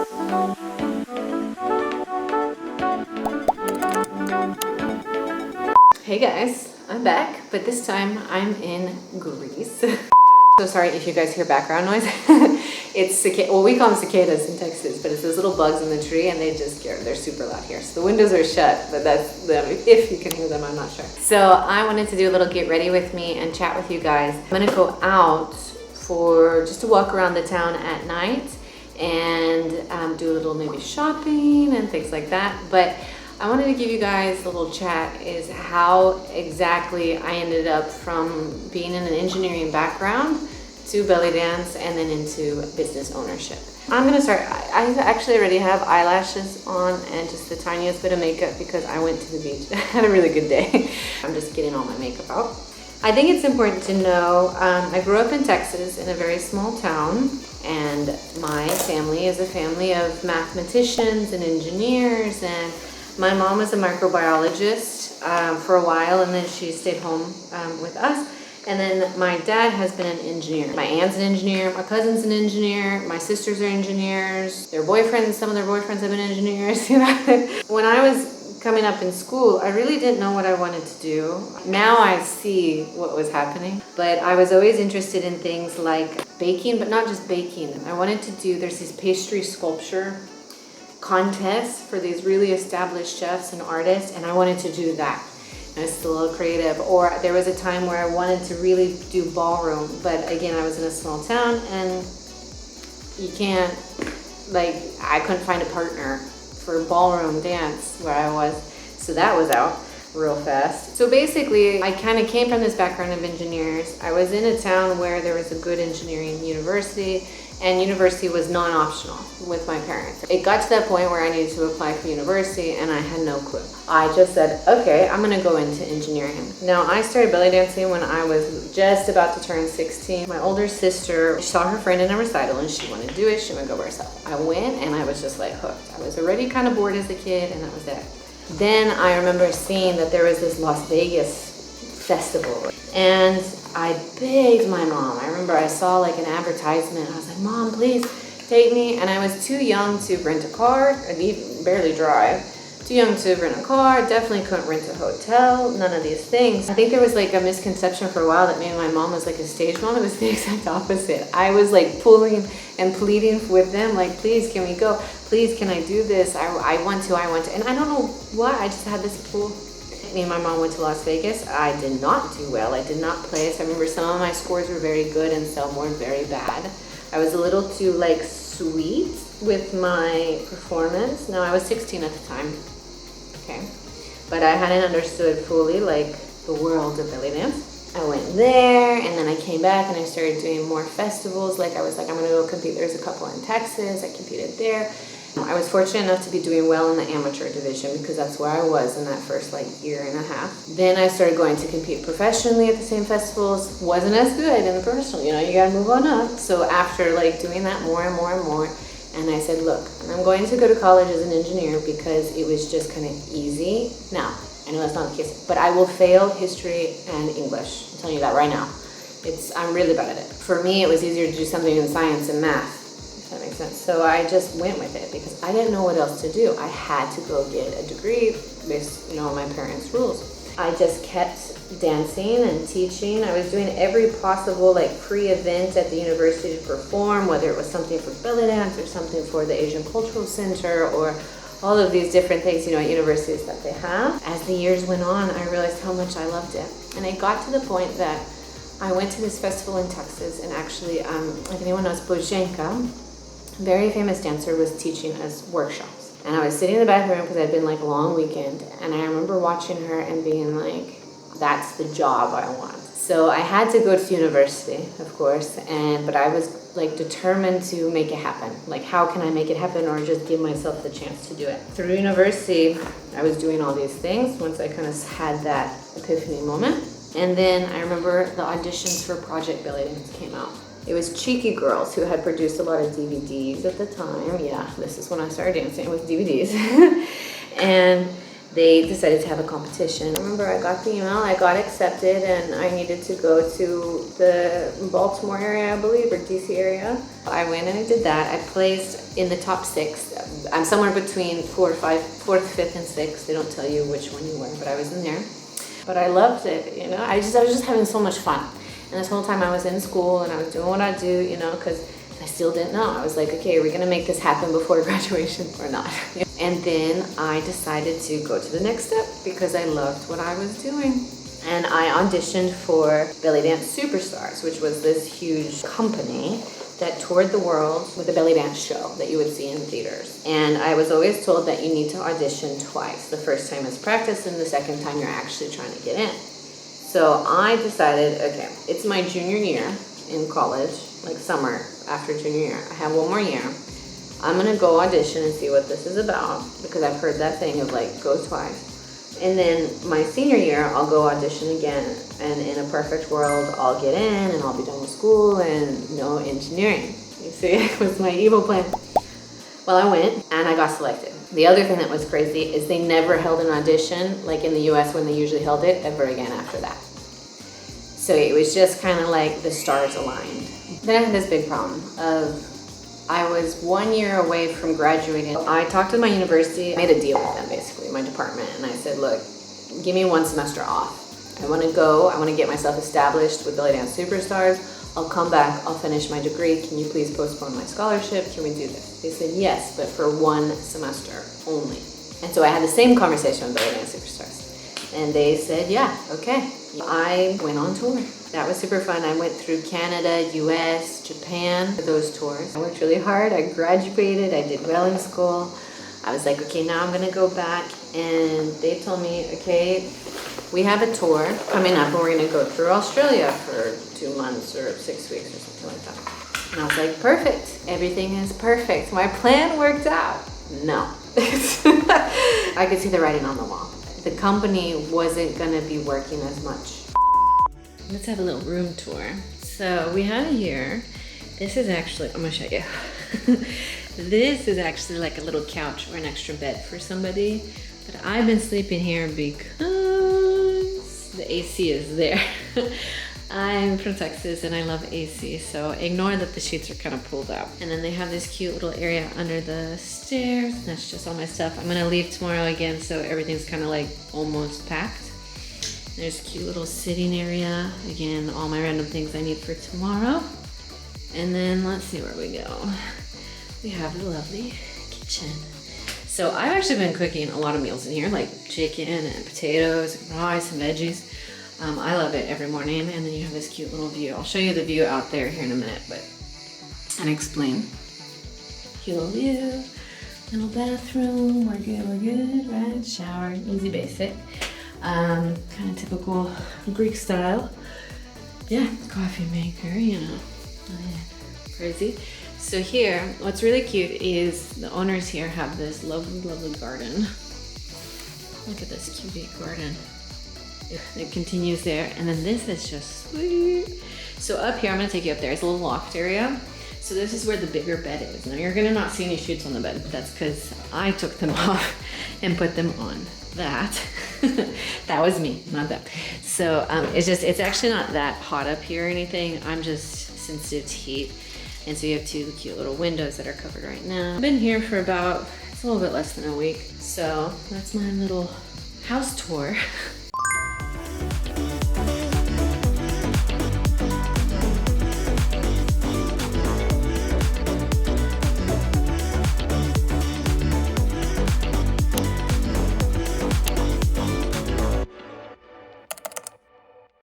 Hey guys, I'm back, but this time I'm in Greece. So sorry if you guys hear background noise. It's well, we call them cicadas in Texas, but it's those little bugs in the tree, and they're super loud here. So the windows are shut, but that's them. If you can hear them, I'm not sure. So I wanted to do a little get ready with me and chat with you guys. I'm gonna go out for just to walk around the town at night and do a little maybe shopping and things like that. But I wanted to give you guys a little chat is how exactly I ended up from being in an engineering background to belly dance and then into business ownership. I'm gonna start, I actually already have eyelashes on and just the tiniest bit of makeup because I went to the beach. I had a really good day. I'm just getting all my makeup out. I think it's important to know, I grew up in Texas in a very small town, and my family is a family of mathematicians and engineers, and my mom was a microbiologist for a while, and then she stayed home with us. And then my dad has been an engineer. My aunt's an engineer, my cousin's an engineer, my sisters are engineers, their boyfriends, some of their boyfriends have been engineers. You know? When I was coming up in school, I really didn't know what I wanted to do. Now I see what was happening, but I was always interested in things like baking, but not just baking. I wanted to do, there's these pastry sculpture contests for these really established chefs and artists, and I wanted to do that. I was still a little creative. Or there was a time where I wanted to really do ballroom, but again, I was in a small town and you can't, like, I couldn't find a partner for ballroom dance where I was, so that was out real fast. So basically, I kind of came from this background of engineers. I was in a town where there was a good engineering university, and university was non-optional with my parents. It got to that point where I needed to apply for university and I had no clue. I just said, okay, I'm gonna go into engineering. Now, I started belly dancing when I was just about to turn 16. My older sister saw her friend in a recital and she wanted to do it, she would go by herself. I went and I was just like hooked. I was already kind of bored as a kid and that was it. Then I remember seeing that there was this Las Vegas festival, and I begged my mom. I remember I saw like an advertisement. I was like, Mom, please take me. And I was too young to rent a car. I barely drive. Too young to rent a car. Definitely couldn't rent a hotel. None of these things. I think there was like a misconception for a while that maybe my mom was like a stage mom. It was the exact opposite. I was like pulling and pleading with them, like, please, can we go? Please, can I do this? I want to. And I don't know why. I just had this pull. Me and my mom went to Las Vegas. I did not do well. I did not place. I remember some of my scores were very good and some were very bad. I was a little too like sweet with my performance. No, I was 16 at the time. Okay. But I hadn't understood fully like the world of belly dance. I went there and then I came back and I started doing more festivals. Like I was like, I'm gonna go compete. There's a couple in Texas. I competed there. I was fortunate enough to be doing well in the amateur division because that's where I was in that first like year and a half. Then I started going to compete professionally at the same festivals. Wasn't as good in the professional, you know, you gotta move on up. So after like doing that more and more and more, and I said, look, I'm going to go to college as an engineer because it was just kind of easy. Now, I know that's not the case, but I will fail history and English. I'm telling you that right now. I'm really bad at it. For me, it was easier to do something in science and math. That makes sense. So I just went with it because I didn't know what else to do. I had to go get a degree based, you know, on my parents' rules. I just kept dancing and teaching. I was doing every possible like pre-event at the university to perform, whether it was something for belly dance or something for the Asian Cultural Center or all of these different things, you know, at universities that they have. As the years went on, I realized how much I loved it. And it got to the point that I went to this festival in Texas and actually, if anyone knows Bozhenka, very famous dancer, was teaching us workshops. And I was sitting in the back room because I'd been like a long weekend. And I remember watching her and being like, that's the job I want. So I had to go to university, of course. But I was like determined to make it happen. Like, how can I make it happen or just give myself the chance to do it? Through university, I was doing all these things once I kind of had that epiphany moment. And then I remember the auditions for Project Belly Dance came out. It was Cheeky Girls who had produced a lot of DVDs at the time. Yeah, this is when I started dancing with DVDs. And they decided to have a competition. I remember I got the email, I got accepted, and I needed to go to the Baltimore area, I believe, or DC area. I went and I did that. I placed in the top 6. I'm somewhere between 4th, 5th, and 6th. They don't tell you which one you were, but I was in there. But I loved it, you know. I was just having so much fun. And this whole time I was in school and I was doing what I do, you know, because I still didn't know. I was like, okay, are we gonna make this happen before graduation or not? And then I decided to go to the next step because I loved what I was doing. And I auditioned for Belly Dance Superstars, which was this huge company that toured the world with a belly dance show that you would see in theaters. And I was always told that you need to audition twice. The first time is practice and the second time you're actually trying to get in. So I decided, okay, it's my junior year in college, like summer after junior year. I have one more year. I'm gonna go audition and see what this is about because I've heard that thing of like go twice. And then my senior year, I'll go audition again. And in a perfect world, I'll get in and I'll be done with school and no engineering. You see, it was my evil plan. Well, I went and I got selected. The other thing that was crazy is they never held an audition like in the US when they usually held it ever again after that. So it was just kind of like the stars aligned. Then I had this big problem of I was 1 year away from graduating. I talked to my university, I made a deal with them basically, my department, and I said, look, give me 1 semester off. I want to go, I want to get myself established with Belly Dance Superstars. I'll come back, I'll finish my degree. Can you please postpone my scholarship? Can we do this? They said yes, but for 1 semester only. And so I had the same conversation with Belly Dance Superstars. And they said, yeah, okay. I went on tour. That was super fun. I went through Canada, US, Japan for those tours. I worked really hard. I graduated. I did well in school. I was like, okay, now I'm going to go back. And they told me, okay, we have a tour coming up and we're going to go through Australia for 2 months or 6 weeks or something like that. And I was like, perfect. Everything is perfect. My plan worked out. No. I could see the writing on the wall. The company wasn't going to be working as much. Let's have a little room tour. So we have here, this is actually, I'm gonna show you. This is actually like a little couch or an extra bed for somebody. But I've been sleeping here because the AC is there. I'm from Texas and I love AC, so ignore that the sheets are kind of pulled out. And then they have this cute little area under the stairs. That's just all my stuff. I'm gonna leave tomorrow again, so everything's kind of like almost packed. There's a cute little sitting area. Again, all my random things I need for tomorrow. And then let's see where we go. We have the lovely kitchen. So I've actually been cooking a lot of meals in here, like chicken and potatoes and rice and veggies. I love it every morning. And then you have this cute little view. I'll show you the view out there here in a minute, and explain. Cute little view, little bathroom. We're good, right? Shower, easy basic. Kind of typical Greek style. Yeah, coffee maker, you know, crazy. So here, what's really cute is the owners here have this lovely, lovely garden. Look at this cute garden. It continues there, and then this is just sweet. So up here, I'm gonna take you up there. It's a little loft area. So this is where the bigger bed is. Now you're gonna not see any sheets on the bed, but that's because I took them off and put them on that. That was me, not them. So it's actually not that hot up here or anything. I'm just sensitive to heat. And so you have 2 cute little windows that are covered right now. I've been here for about, it's a little bit less than a week. So that's my little house tour.